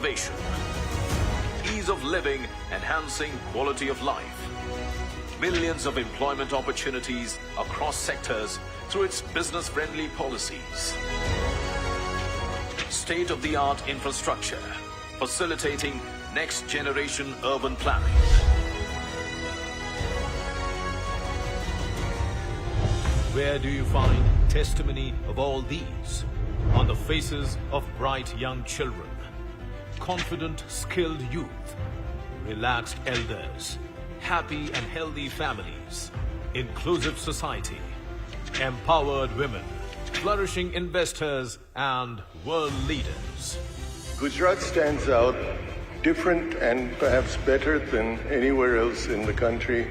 innovation, ease of living, enhancing quality of life, millions of employment opportunities across sectors through its business-friendly policies, state-of-the-art infrastructure, facilitating next-generation urban planning. Where do you find testimony of all these? On the faces of bright young children, confident, skilled youth, relaxed elders, happy and healthy families, inclusive society, empowered women, flourishing investors, and world leaders. Gujarat stands out different and perhaps better than anywhere else in the country.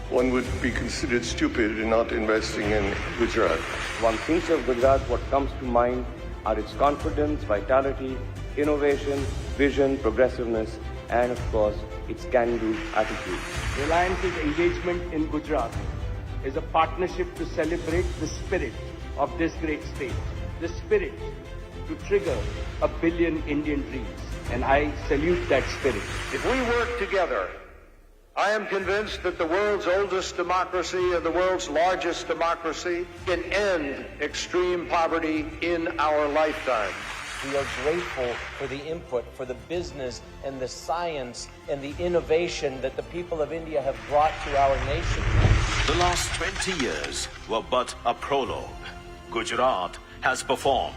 One would be considered stupid in not investing in Gujarat. One thinks of Gujarat, what comes to mind are its confidence, vitality, innovation, vision, progressiveness, and of course, its can-do attitude. Reliance's engagement in Gujarat is a partnership to celebrate the spirit of this great state, the spirit to trigger a billion Indian dreams. And I salute that spirit. If we work together, I am convinced that the world's oldest democracy and the world's largest democracy can end extreme poverty in our lifetime. We are grateful for the input, for the business and the science and the innovation that the people of India have brought to our nation. The last 20 years were but a prologue. Gujarat has performed,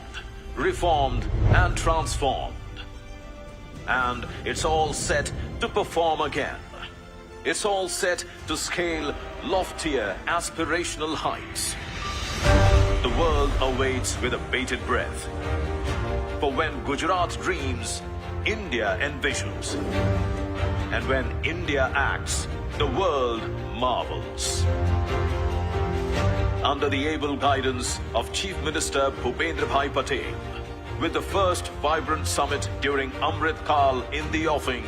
reformed, and transformed. And it's all set to perform again. It's all set to scale loftier aspirational heights. The world awaits with a bated breath. For when Gujarat dreams, India envisions. And when India acts, the world marvels. Under the able guidance of Chief Minister Bhupendra Bhai Patel, with the first vibrant summit during Amrit Kal in the offing,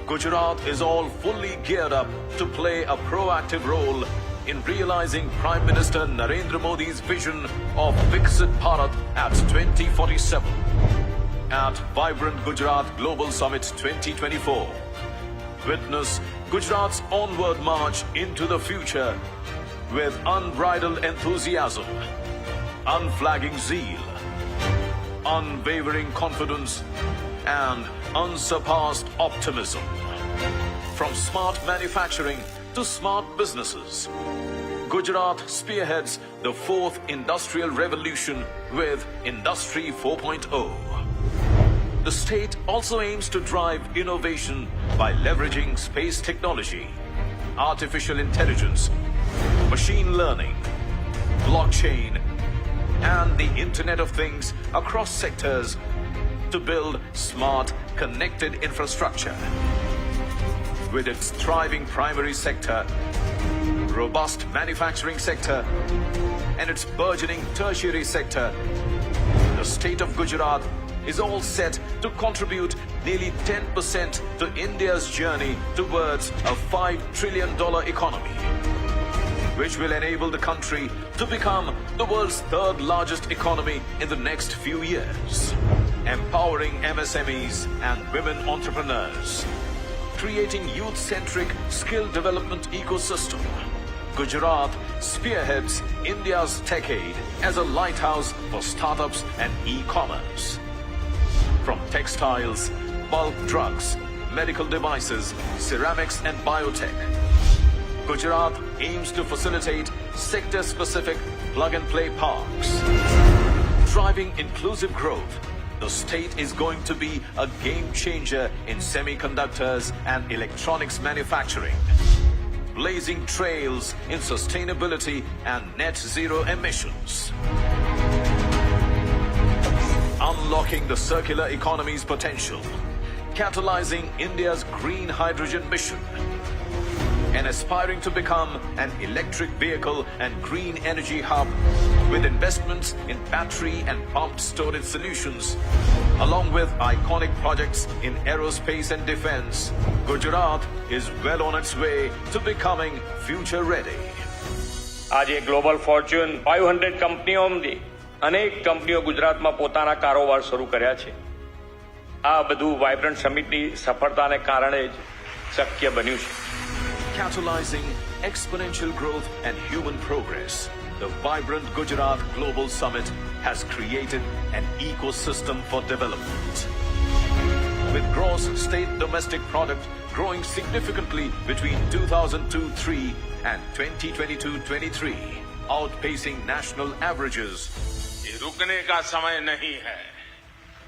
Gujarat is all fully geared up to play a proactive role in realizing Prime Minister Narendra Modi's vision of Viksit Bharat at 2047. At Vibrant Gujarat Global Summit 2024, witness Gujarat's onward march into the future with unbridled enthusiasm, unflagging zeal, unwavering confidence, and unsurpassed optimism. From smart manufacturing to smart businesses, Gujarat spearheads the fourth industrial revolution with Industry 4.0. The state also aims to drive innovation by leveraging space technology, artificial intelligence, machine learning, blockchain, and the Internet of Things across sectors to build smart, connected infrastructure. With its thriving primary sector, robust manufacturing sector, and its burgeoning tertiary sector, the state of Gujarat is all set to contribute nearly 10% to India's journey towards a $5 trillion economy, which will enable the country to become the world's third largest economy in the next few years, empowering MSMEs and women entrepreneurs, creating youth-centric skill development ecosystem. Gujarat spearheads India's decade as a lighthouse for startups and e-commerce. From textiles, bulk drugs, medical devices, ceramics and biotech, Gujarat aims to facilitate sector-specific plug-and-play parks. Driving inclusive growth, the state is going to be a game-changer in semiconductors and electronics manufacturing, blazing trails in sustainability and net zero emissions, unlocking the circular economy's potential, catalyzing India's green hydrogen mission, and aspiring to become an electric vehicle and green energy hub with investments in battery and pumped storage solutions, along with iconic projects in aerospace and defense. Gujarat is well on its way to becoming future ready. આજે global Fortune 500 કંપનીઓમાંથી અનેક કંપનીઓ ગુજરાતમાં પોતાના કારોબાર શરૂ કર્યા છે. આ બધું વાઇબ્રન્ટ સમિટની સફળતાને કારણે જ શક્ય બન્યું છે. Catalyzing exponential growth and human progress, the vibrant Gujarat Global Summit has created an ecosystem for development. With gross state domestic product growing significantly between 2002-03 and 2022-23, outpacing national averages. ये रुकने का समय नहीं है.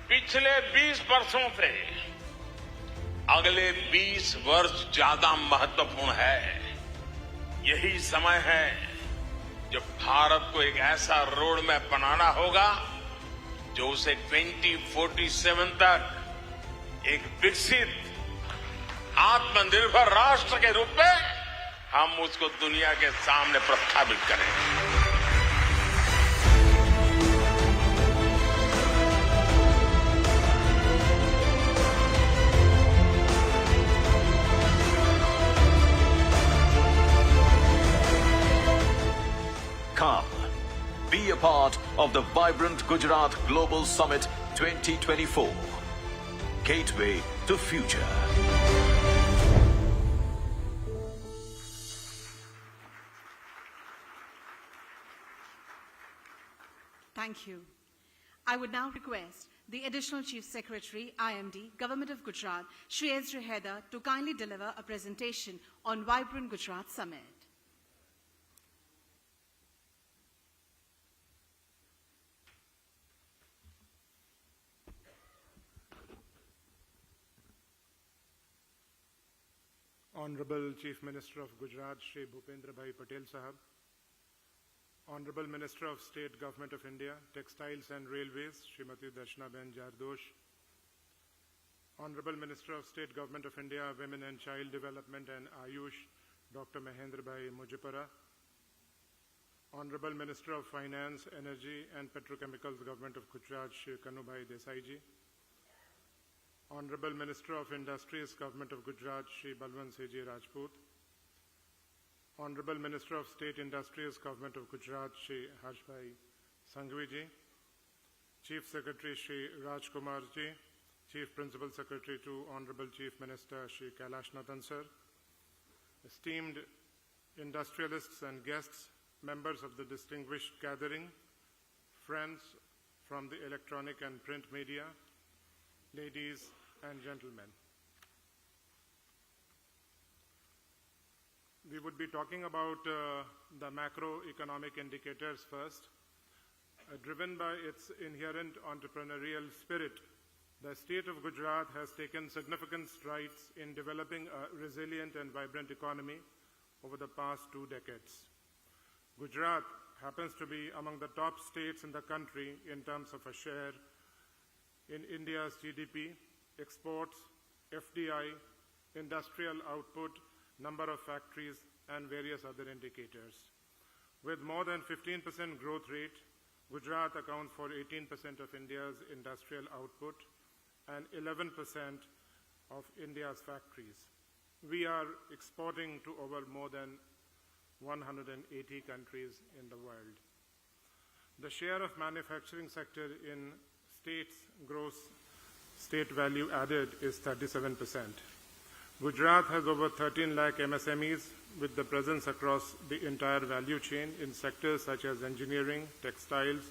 पिछले 20 वर्षों से अगले 20 वर्ष ज्यादा महत्वपूर्ण है. यही समय है जब भारत को एक ऐसा रोड मैप बनाना होगा जो उसे 2047 तक एक विकसित आत्मनिर्भर राष्ट्र के रूप में हम उसको दुनिया के सामने प्रस्थापित करें. Come, be a part of the vibrant Gujarat Global Summit 2024. Gateway to future. Thank you. I would now request the Additional Chief Secretary, IMD, Government of Gujarat, Shri Ezra Haider, to kindly deliver a presentation on Vibrant Gujarat Summit. Honorable Chief Minister of Gujarat, Shri Bhupendra Bhai Patel Sahab, Honorable Minister of State Government of India, Textiles and Railways, Srimati Darshana Ben Jardosh, Honorable Minister of State Government of India, Women and Child Development and Ayush, Dr. Mahendra Bhai Mujipara, Honorable Minister of Finance, Energy and Petrochemicals, Government of Gujarat, Shri Kanu Bhai Desai Ji, Honorable Minister of Industries, Government of Gujarat, Shri Balwant Singh Ji Rajput, Honorable Minister of State Industries, Government of Gujarat, Shri Harshbhai Sanghvi Ji, Chief Secretary Shri Raj Kumar Ji, Chief Principal Secretary to Honorable Chief Minister Shri Kailash Nathan Sir, esteemed industrialists and guests, members of the distinguished gathering, friends from the electronic and print media, ladies and gentlemen. We would be talking about the macroeconomic indicators first. Driven by its inherent entrepreneurial spirit, the state of Gujarat has taken significant strides in developing a resilient and vibrant economy over the past 2 decades. Gujarat happens to be among the top states in the country in terms of a share in India's GDP, exports, FDI, industrial output, number of factories, and various other indicators. With more than 15% growth rate, Gujarat accounts for 18% of India's industrial output and 11% of India's factories. We are exporting to over more than 180 countries in the world. The share of manufacturing sector in state's gross state value added is 37%. Gujarat has over 13 lakh MSMEs with the presence across the entire value chain in sectors such as engineering, textiles,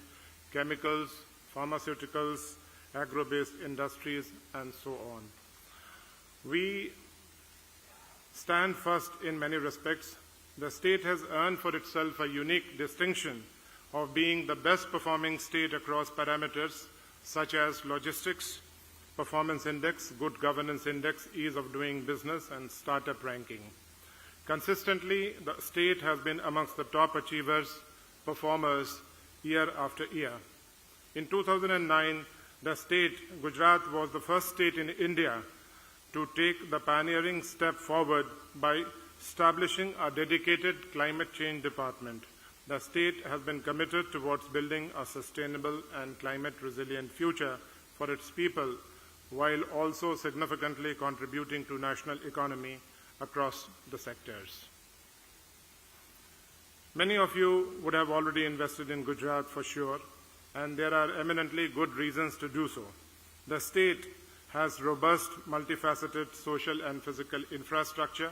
chemicals, pharmaceuticals, agro-based industries, and so on. We stand first in many respects. The state has earned for itself a unique distinction of being the best performing state across parameters such as logistics, performance index, good governance index, ease of doing business, and startup ranking. Consistently, the state has been amongst the top achievers, performers, year after year. In 2009, the state, Gujarat, was the first state in India to take the pioneering step forward by establishing a dedicated climate change department. The state has been committed towards building a sustainable and climate resilient future for its people, while also significantly contributing to national economy across the sectors. Many of you would have already invested in Gujarat for sure, and there are eminently good reasons to do so. The state has robust, multifaceted social and physical infrastructure.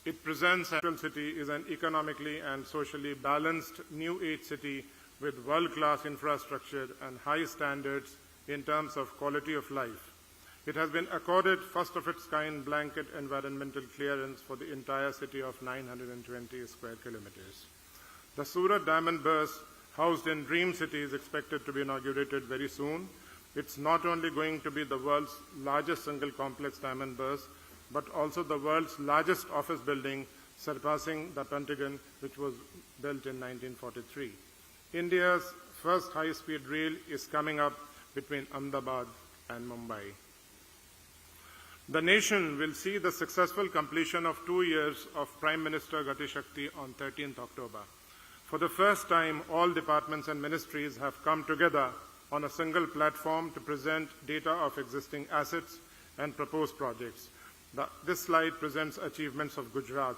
It presents Central City is an economically and socially balanced new age city with world-class infrastructure and high standards in terms of quality of life. It has been accorded first of its kind blanket environmental clearance for the entire city of 920 square kilometers. The Surat Diamond Burst, housed in Dream City, is expected to be inaugurated very soon. It's not only going to be the world's largest single complex diamond burst, but also the world's largest office building, surpassing the Pentagon, which was built in 1943. India's first high-speed rail is coming up between Ahmedabad and Mumbai. The nation will see the successful completion of 2 years of Prime Minister Gati Shakti on 13th October. For the first time, all departments and ministries have come together on a single platform to present data of existing assets and proposed projects. This slide presents achievements of Gujarat.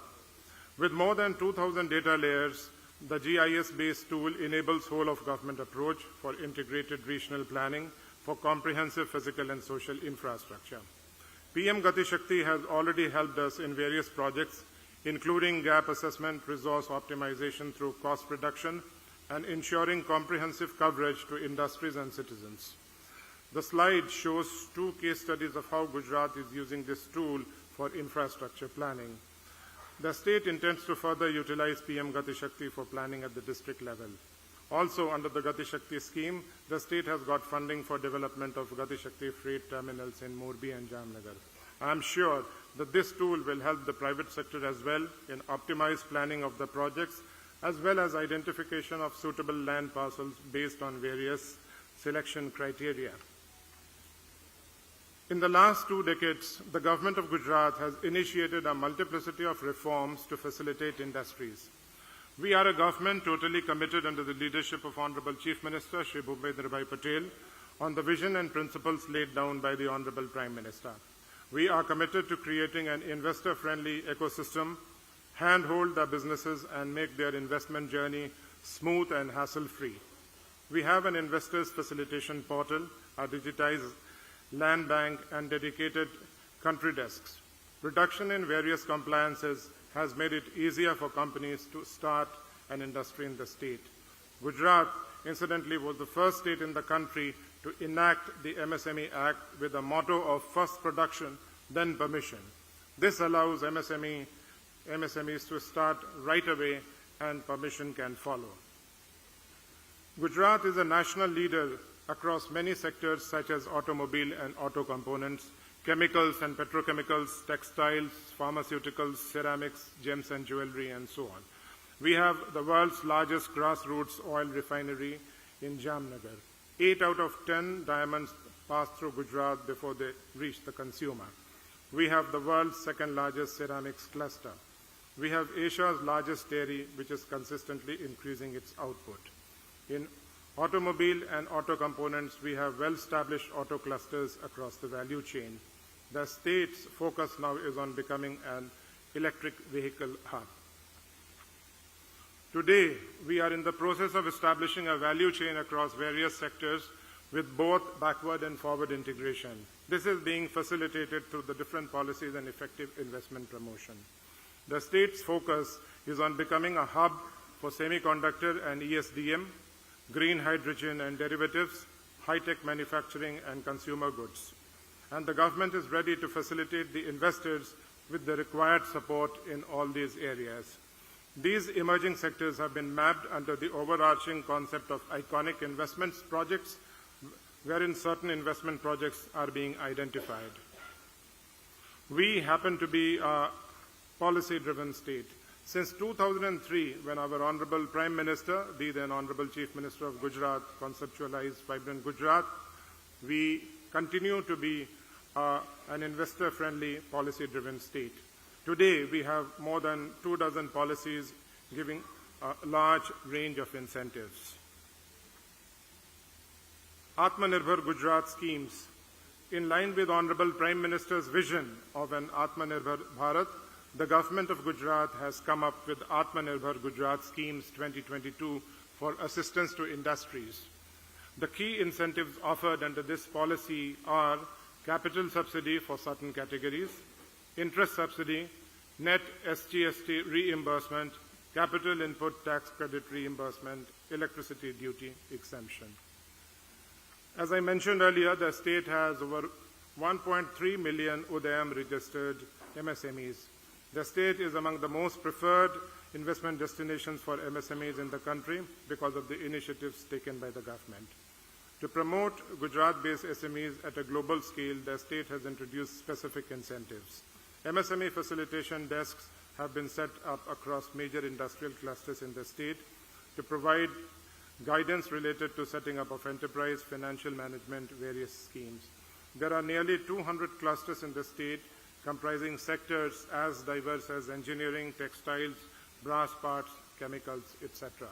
With more than 2,000 data layers, the GIS-based tool enables whole-of-government approach for integrated regional planning for comprehensive physical and social infrastructure. PM Gati Shakti has already helped us in various projects, including gap assessment, resource optimization through cost reduction, and ensuring comprehensive coverage to industries and citizens. The slide shows 2 case studies of how Gujarat is using this tool for infrastructure planning. The state intends to further utilize PM Gati Shakti for planning at the district level. Also, under the Gati Shakti scheme, the state has got funding for development of Gati Shakti freight terminals in Morbi and Jamnagar. I am sure that this tool will help the private sector as well in optimized planning of the projects, as well as identification of suitable land parcels based on various selection criteria. In the last 2 decades, the government of Gujarat has initiated a multiplicity of reforms to facilitate industries. We are a government totally committed under the leadership of Honorable Chief Minister Shri Bhupendra Bhai Patel on the vision and principles laid down by the Honorable Prime Minister. We are committed to creating an investor-friendly ecosystem, handhold the businesses and make their investment journey smooth and hassle-free. We have an investors facilitation portal, a digitized land bank and dedicated country desks. Reduction in various compliances has made it easier for companies to start an industry in the state. Gujarat, incidentally, was the first state in the country to enact the MSME Act with the motto of first production, then permission. This allows MSMEs to start right away and permission can follow. Gujarat is a national leader across many sectors such as automobile and auto components, chemicals and petrochemicals, textiles, pharmaceuticals, ceramics, gems and jewelry, and so on. We have the world's largest grassroots oil refinery in Jamnagar. 8 out of 10 diamonds pass through Gujarat before they reach the consumer. We have the world's second largest ceramics cluster. We have Asia's largest dairy, which is consistently increasing its output. In automobile and auto components, we have well-established auto clusters across the value chain. The state's focus now is on becoming an electric vehicle hub. Today, we are in the process of establishing a value chain across various sectors with both backward and forward integration. This is being facilitated through the different policies and effective investment promotion. The state's focus is on becoming a hub for semiconductor and ESDM, green hydrogen and derivatives, high-tech manufacturing and consumer goods. And the government is ready to facilitate the investors with the required support in all these areas. These emerging sectors have been mapped under the overarching concept of iconic investments projects, wherein certain investment projects are being identified. We happen to be a policy-driven state. Since 2003, when our Honorable Prime Minister, the then Honorable Chief Minister of Gujarat, conceptualized Vibrant Gujarat, we continue to be an investor-friendly, policy-driven state. Today, we have more than 24 policies giving a large range of incentives. Atmanirbhar Gujarat schemes. In line with Honorable Prime Minister's vision of an Atmanirbhar Bharat, the government of Gujarat has come up with Atmanirbhar Gujarat Schemes 2022 for assistance to industries. The key incentives offered under this policy are capital subsidy for certain categories, interest subsidy, net SGST reimbursement, capital input tax credit reimbursement, electricity duty exemption. As I mentioned earlier, the state has over 1.3 million Udayam registered MSMEs. The state is among the most preferred investment destinations for MSMEs in the country because of the initiatives taken by the government. To promote Gujarat-based SMEs at a global scale, the state has introduced specific incentives. MSME facilitation desks have been set up across major industrial clusters in the state to provide guidance related to setting up of enterprise, financial management, various schemes. There are nearly 200 clusters in the state comprising sectors as diverse as engineering, textiles, brass parts, chemicals, etc.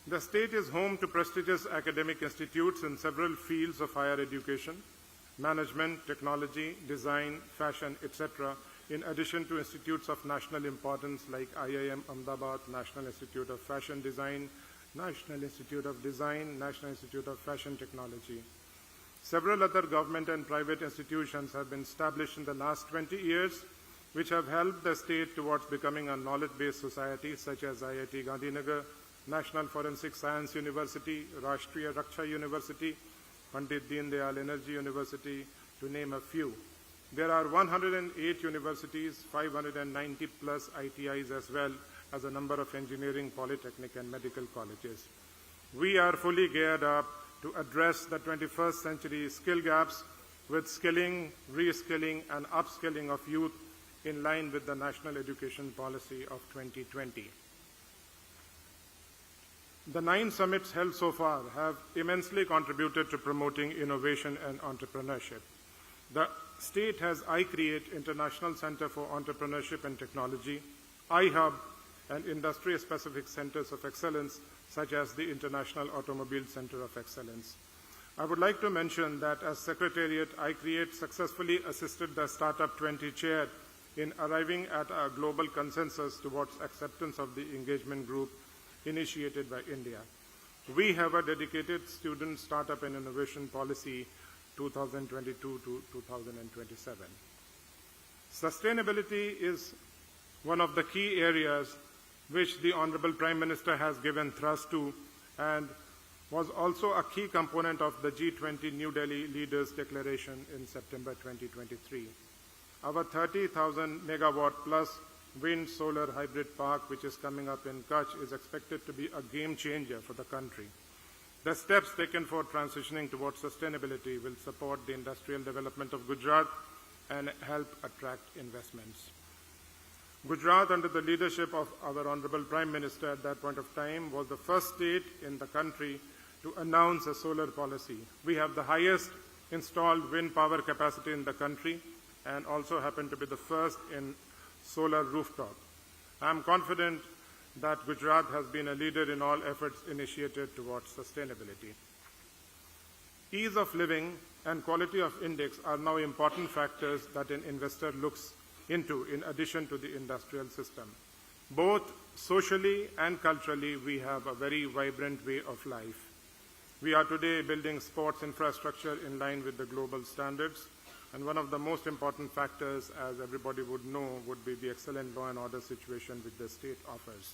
The state is home to prestigious academic institutes in several fields of higher education, management, technology, design, fashion, etc., in addition to institutes of national importance like IIM Ahmedabad, National Institute of Fashion Design, National Institute of Design, National Institute of Fashion Technology. Several other government and private institutions have been established in the last 20 years, which have helped the state towards becoming a knowledge-based society, such as IIT Gandhinagar, National Forensic Science University, Rashtriya Raksha University, Pandit Deen Dayal Energy University, to name a few. There are 108 universities, 590 plus ITIs, as well as a number of engineering, polytechnic, and medical colleges. We are fully geared up to address the 21st century skill gaps with skilling, reskilling, and upskilling of youth in line with the National Education Policy of 2020. The 9 summits held so far have immensely contributed to promoting innovation and entrepreneurship. The state has iCreate International Center for Entrepreneurship and Technology, iHub, and industry-specific centers of excellence, such as the International Automobile Center of Excellence. I would like to mention that as Secretariat, iCreate successfully assisted the Startup 20 chair in arriving at a global consensus towards acceptance of the engagement group initiated by India. We have a dedicated student startup and innovation policy 2022 to 2027. Sustainability is one of the key areas which the Honorable Prime Minister has given thrust to and was also a key component of the G20 New Delhi Leaders Declaration in September 2023. Our 30,000 megawatt plus wind solar hybrid park, which is coming up in Kutch, is expected to be a game changer for the country. The steps taken for transitioning towards sustainability will support the industrial development of Gujarat and help attract investments. Gujarat, under the leadership of our Honorable Prime Minister at that point of time, was the first state in the country to announce a solar policy. We have the highest installed wind power capacity in the country and also happen to be the first in solar rooftop. I am confident that Gujarat has been a leader in all efforts initiated towards sustainability. Ease of living and quality of index are now important factors that an investor looks into in addition to the industrial system. Both socially and culturally, we have a very vibrant way of life. We are today building sports infrastructure in line with the global standards, and one of the most important factors, as everybody would know, would be the excellent law and order situation which the state offers.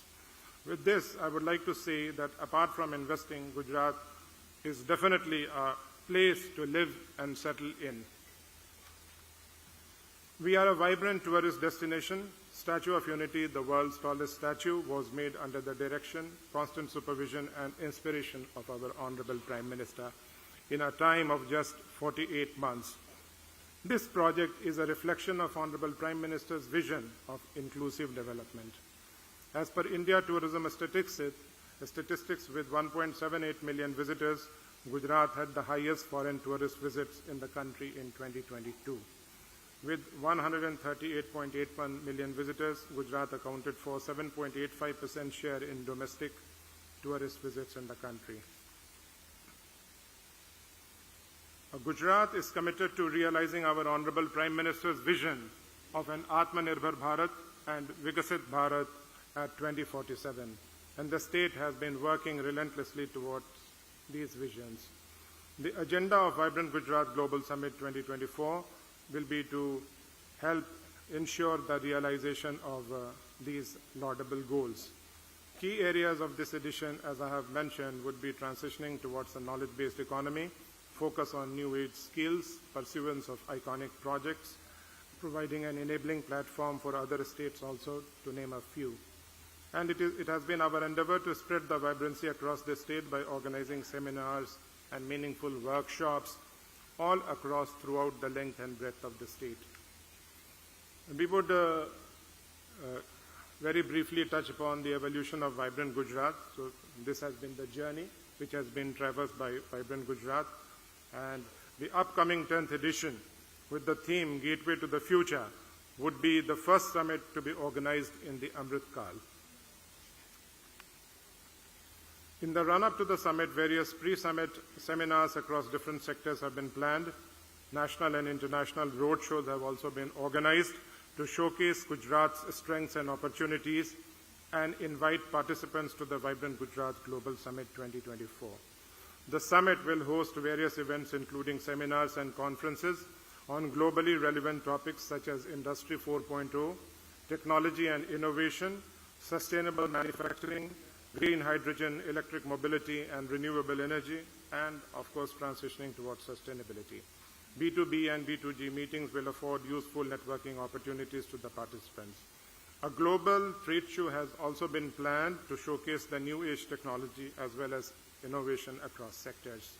With this, I would like to say that apart from investing, Gujarat is definitely a place to live and settle in. We are a vibrant tourist destination. Statue of Unity, the world's tallest statue, was made under the direction, constant supervision, and inspiration of our Honorable Prime Minister in a time of just 48 months. This project is a reflection of Honorable Prime Minister's vision of inclusive development. As per India Tourism Statistics, with 1.78 million visitors, Gujarat had the highest foreign tourist visits in the country in 2022. With 138.81 million visitors, Gujarat accounted for 7.85% share in domestic tourist visits in the country. Gujarat is committed to realizing our Honorable Prime Minister's vision of an Atmanirbhar Bharat and Vikasit Bharat at 2047, and the state has been working relentlessly towards these visions. The agenda of Vibrant Gujarat Global Summit 2024 will be to help ensure the realization of these laudable goals. Key areas of this edition, as I have mentioned, would be transitioning towards a knowledge-based economy, focus on new age skills, pursuance of iconic projects, providing an enabling platform for other states also, to name a few. And it has been our endeavor to spread the vibrancy across the state by organizing seminars and meaningful workshops all across throughout the length and breadth of the state. We would very briefly touch upon the evolution of Vibrant Gujarat. So this has been the journey which has been traversed by Vibrant Gujarat. And the upcoming 10th edition with the theme Gateway to the Future would be the first summit to be organized in the Amrit Kal. In the run-up to the summit, various pre-summit seminars across different sectors have been planned. National and international roadshows have also been organized to showcase Gujarat's strengths and opportunities and invite participants to the Vibrant Gujarat Global Summit 2024. The summit will host various events including seminars and conferences on globally relevant topics such as Industry 4.0, technology and innovation, sustainable manufacturing, green hydrogen, electric mobility and renewable energy, and of course transitioning towards sustainability. B2B and B2G meetings will afford useful networking opportunities to the participants. A global trade show has also been planned to showcase the new age technology as well as innovation across sectors.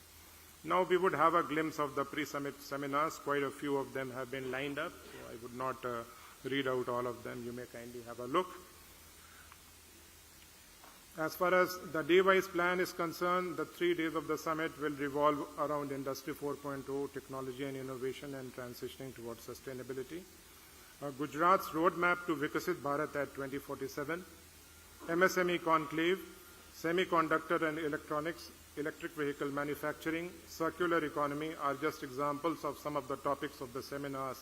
Now we would have a glimpse of the pre-summit seminars. Quite a few of them have been lined up, so I would not read out all of them. You may kindly have a look. As far as the day-wise plan is concerned, the 3 days of the summit will revolve around Industry 4.0, technology and innovation, and transitioning towards sustainability. Gujarat's roadmap to Vikasit Bharat at 2047, MSME conclave, semiconductor and electronics, electric vehicle manufacturing, circular economy are just examples of some of the topics of the seminars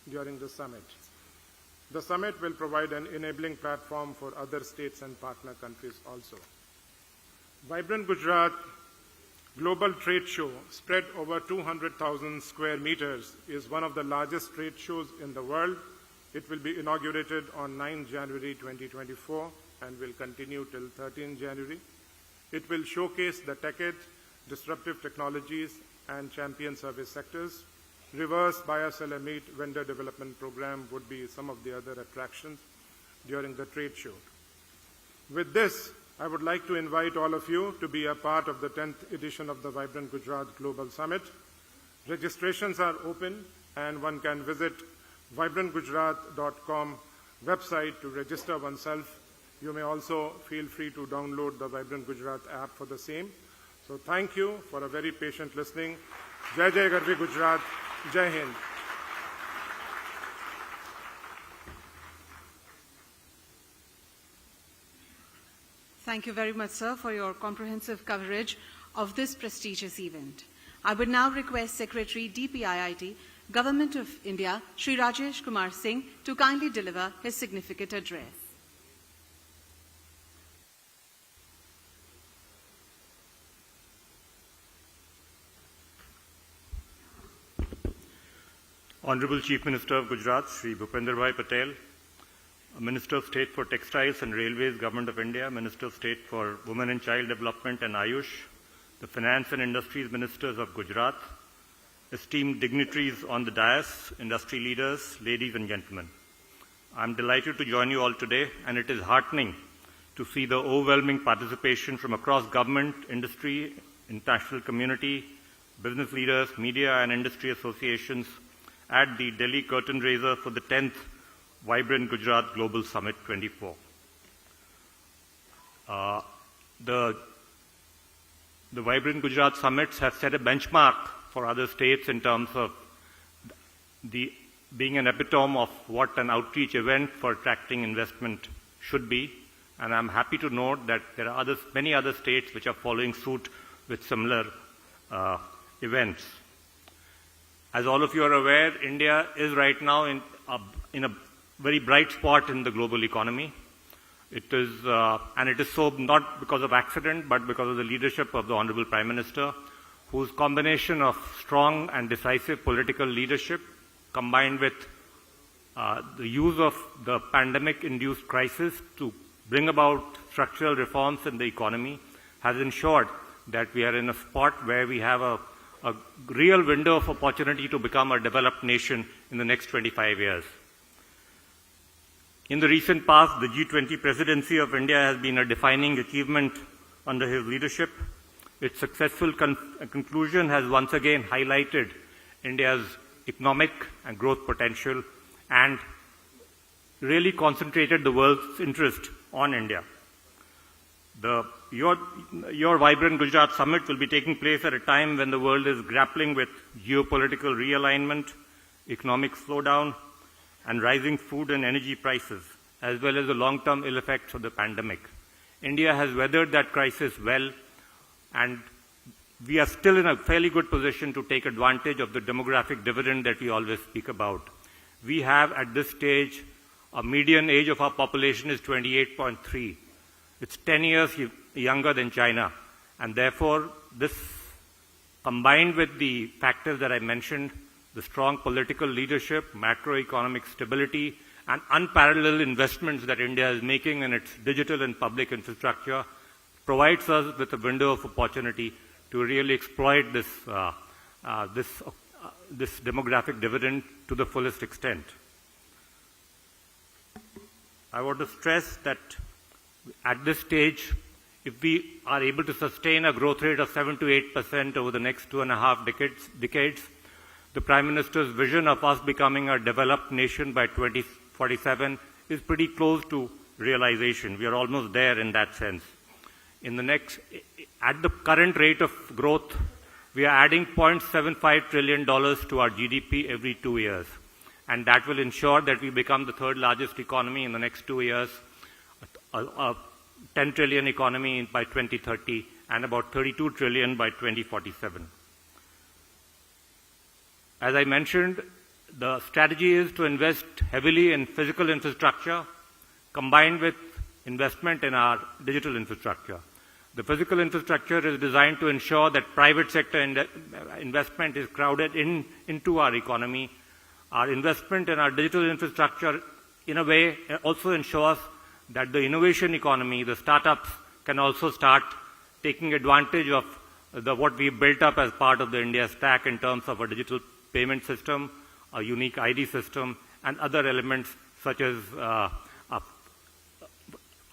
during the summit. The summit will provide an enabling platform for other states and partner countries also. Vibrant Gujarat Global Trade Show, spread over 200,000 square meters, is one of the largest trade shows in the world. It will be inaugurated on 9 January 2024 and will continue till 13 January. It will showcase the tech edge, disruptive technologies, and champion service sectors. Reverse buyer-seller meet vendor development program would be some of the other attractions during the trade show. With this, I would like to invite all of you to be a part of the 10th edition of the Vibrant Gujarat Global Summit. Registrations are open and one can visit vibrantgujarat.com website to register oneself. You may also feel free to download the Vibrant Gujarat app for the same. So thank you for a very patient listening. Jai Jai Garvi Gujarat. Jai Hind. Thank you very much, sir, for your comprehensive coverage of this prestigious event. I would now request Secretary DPIIT, Government of India, Shri Rajesh Kumar Singh, to kindly deliver his significant address. Honorable Chief Minister of Gujarat, Shri Bhupender Bhai Patel, Minister of State for Textiles and Railways, Government of India, Minister of State for Women and Child Development and Ayush, the Finance and Industries Ministers of Gujarat, esteemed dignitaries on the dais, industry leaders, ladies and gentlemen. I am delighted to join you all today, and it is heartening to see the overwhelming participation from across government, industry, international community, business leaders, media and industry associations at the Delhi curtain raiser for the 10th Vibrant Gujarat Global Summit 24. The Vibrant Gujarat Summits have set a benchmark for other states in terms of being an epitome of what an outreach event for attracting investment should be. And I'm happy to note that there are many other states which are following suit with similar events. As all of you are aware, India is right now in a very bright spot in the global economy. It is so not because of accident, but because of the leadership of the Honorable Prime Minister, whose combination of strong and decisive political leadership combined with the use of the pandemic-induced crisis to bring about structural reforms in the economy has ensured that we are in a spot where we have a real window of opportunity to become a developed nation in the next 25 years. In the recent past, the G20 presidency of India has been a defining achievement under his leadership. Its successful conclusion has once again highlighted India's economic and growth potential and really concentrated the world's interest on India. Your Vibrant Gujarat Summit will be taking place at a time when the world is grappling with geopolitical realignment, economic slowdown, and rising food and energy prices, as well as the long-term ill effects of the pandemic. India has weathered that crisis well, and we are still in a fairly good position to take advantage of the demographic dividend that we always speak about. We have, at this stage, a median age of our population is 28.3. It's 10 years younger than China, and therefore this, combined with the factors that I mentioned, the strong political leadership, macroeconomic stability, and unparalleled investments that India is making in its digital and public infrastructure, provides us with a window of opportunity to really exploit this demographic dividend to the fullest extent. I want to stress that at this stage, if we are able to sustain a growth rate of 7 to 8% over the next 2.5 decades, the Prime Minister's vision of us becoming a developed nation by 2047 is pretty close to realization. We are almost there in that sense. At the current rate of growth, we are adding $0.75 trillion to our GDP every 2 years. And that will ensure that we become the third largest economy in the next 2 years, a 10 trillion economy by 2030, and about 32 trillion by 2047. As I mentioned, the strategy is to invest heavily in physical infrastructure combined with investment in our digital infrastructure. The physical infrastructure is designed to ensure that private sector investment is crowded into our economy. Our investment in our digital infrastructure, in a way, also ensures that the innovation economy, the startups, can also start taking advantage of what we've built up as part of the India stack in terms of a digital payment system, a unique ID system, and other elements such as a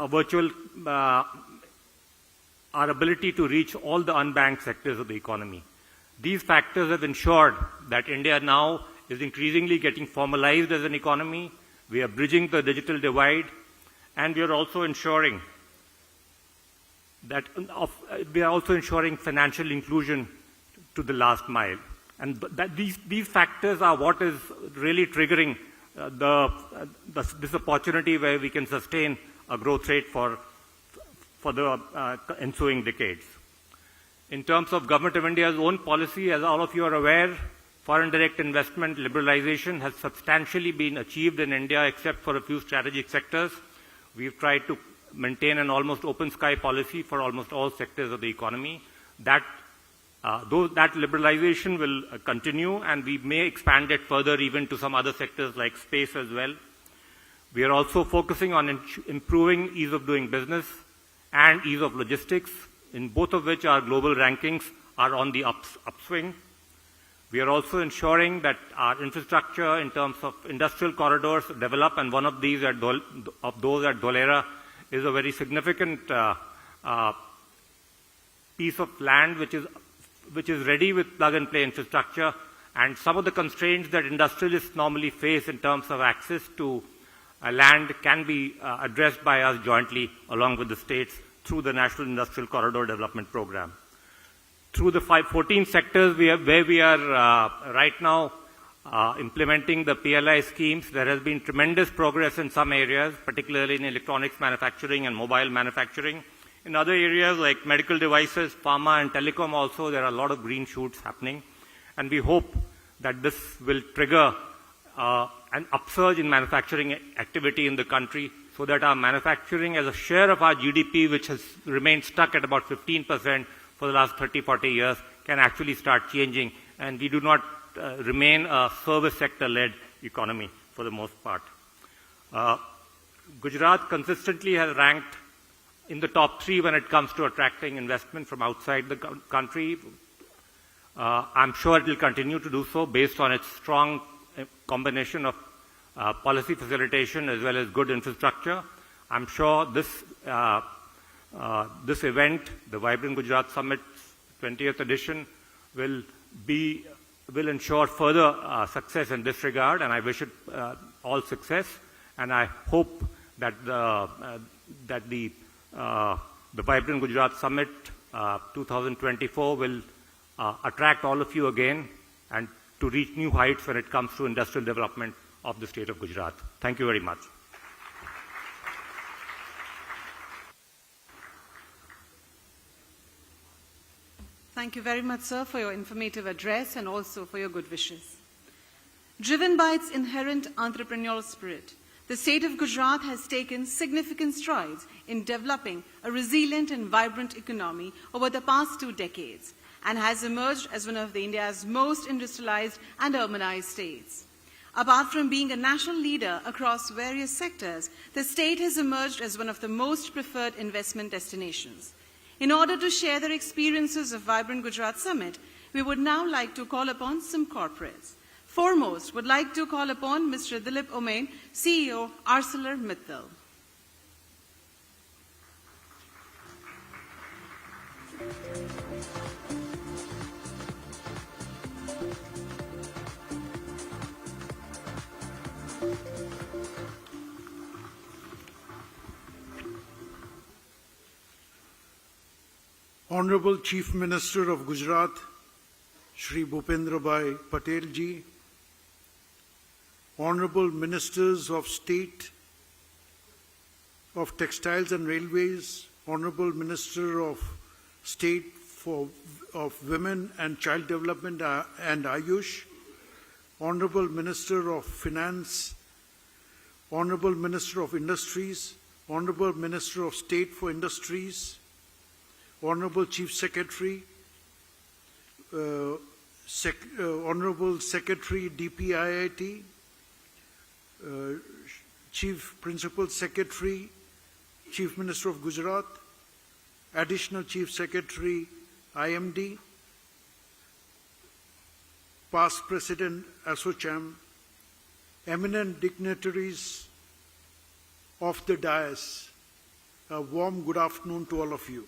virtual, our ability to reach all the unbanked sectors of the economy. These factors have ensured that India now is increasingly getting formalized as an economy. We are bridging the digital divide, and we are also ensuring financial inclusion to the last mile. And these factors are what is really triggering this opportunity where we can sustain a growth rate for the ensuing decades. In terms of Government of India's own policy, as all of you are aware, foreign direct investment liberalization has substantially been achieved in India except for a few strategic sectors. We've tried to maintain an almost open sky policy for almost all sectors of the economy. That liberalization will continue, and we may expand it further even to some other sectors like space as well. We are also focusing on improving ease of doing business and ease of logistics, in both of which our global rankings are on the upswing. We are also ensuring that our infrastructure in terms of industrial corridors develop, and one of these of those at Dholera is a very significant piece of land which is ready with plug-and-play infrastructure, and some of the constraints that industrialists normally face in terms of access to land can be addressed by us jointly along with the states through the National Industrial Corridor Development Program. Through the 14 sectors where we are right now implementing the PLI schemes, there has been tremendous progress in some areas, particularly in electronics manufacturing and mobile manufacturing. In other areas like medical devices, pharma, and telecom also, there are a lot of green shoots happening. And we hope that this will trigger an upsurge in manufacturing activity in the country so that our manufacturing as a share of our GDP, which has remained stuck at about 15% for the last 30, 40 years, can actually start changing, and we do not remain a service sector-led economy for the most part. Gujarat consistently has ranked in the top 3 when it comes to attracting investment from outside the country. I'm sure it will continue to do so based on its strong combination of policy facilitation as well as good infrastructure. I'm sure this event, the Vibrant Gujarat Summit's 20th edition, will ensure further success in this regard, and I wish it all success. And I hope that the Vibrant Gujarat Summit 2024 will attract all of you again and to reach new heights when it comes to industrial development of the state of Gujarat. Thank you very much. Thank you very much, sir, for your informative address and also for your good wishes. Driven by its inherent entrepreneurial spirit, the state of Gujarat has taken significant strides in developing a resilient and vibrant economy over the past 2 decades and has emerged as one of India's most industrialized and urbanized states. Apart from being a national leader across various sectors, the state has emerged as one of the most preferred investment destinations. In order to share their experiences of Vibrant Gujarat Summit, we would now like to call upon some corporates. Foremost, would like to call upon Mr. Dilip Omain, CEO, ArcelorMittal. Honorable Chief Minister of Gujarat, Shri Bhupendrabhai Patel ji, Honorable Ministers of State of Textiles and Railways, Honorable Minister of State of Women and Child Development and Ayush, Honorable Minister of Finance, Honorable Minister of Industries, Honorable Minister of State for Industries, Honorable Chief Secretary, Honorable Secretary DPIIT, Chief Principal Secretary, Chief Minister of Gujarat, Additional Chief Secretary IMD, Past President ASSOCHAM, eminent dignitaries of the dais, a warm good afternoon to all of you.